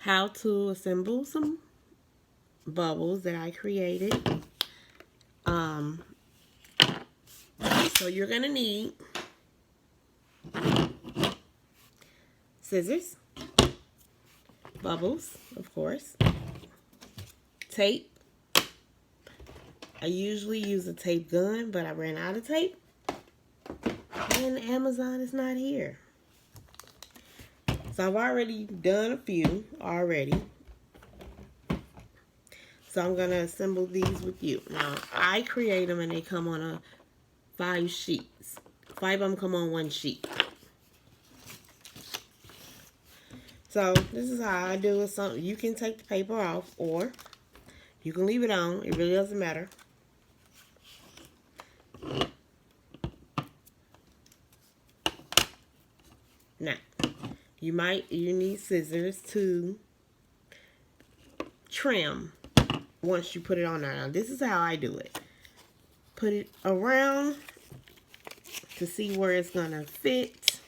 how to assemble some bubbles that I created. So you're gonna need scissors, bubbles, of course, tape. I usually use a tape gun, but I ran out of tape, and Amazon is not here. So I've already done a few already. So I'm gonna assemble these with you. Now I create them and they come on 5 sheets. 5 of them come on 1 sheet. So this is how I do it. So you can take the paper off or you can leave it on. It really doesn't matter. Now, you need scissors to trim once you put it on there. Now, this is how I do it. Put it around to see where it's gonna fit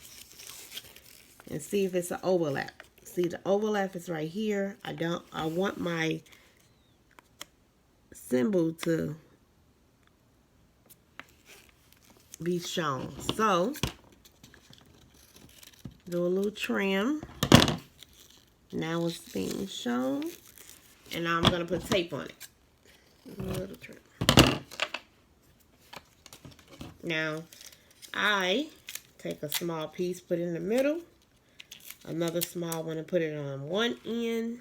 and see if it's an overlap. See, the overlap is right here. I want my symbol to be shown. So, do a little trim. Now it's being shown. And now I'm going to put tape on it. A little trim. Now, I take a small piece, put it in the middle. Another small one and put it on one end.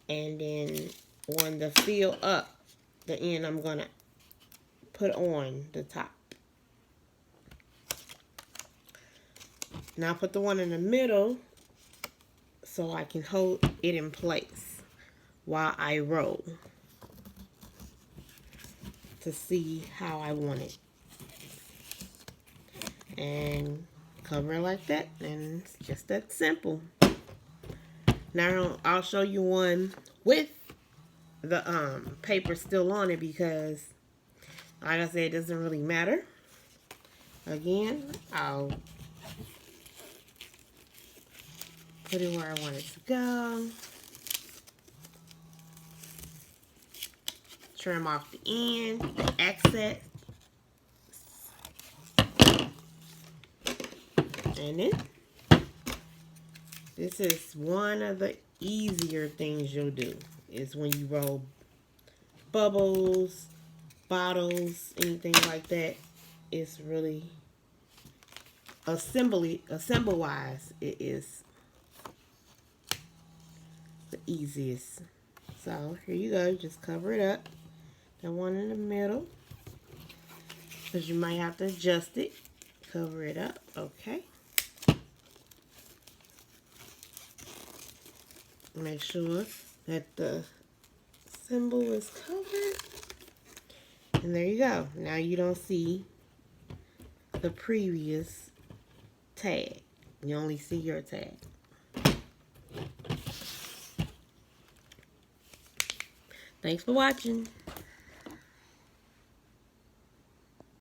And then on the fill up, the end I'm going to put on the top. Now put the one in the middle so I can hold it in place while I roll to see how I want it. And cover it like that, and it's just that simple. Now I'll show you one with the paper still on it because, like I said, it doesn't really matter. Again, I'll put it where I want it to go. Trim off the end, the excess. And then, this is one of the easier things you'll do, is when you roll bubbles, bottles, anything like that. It's really, assemble-wise, it is the easiest. So, here you go. Just cover it up. The one in the middle, because you might have to adjust it. Cover it up. Okay. Make sure that the symbol is covered. And there you go. Now you don't see the previous tag. You only see your tag. Thanks for watching.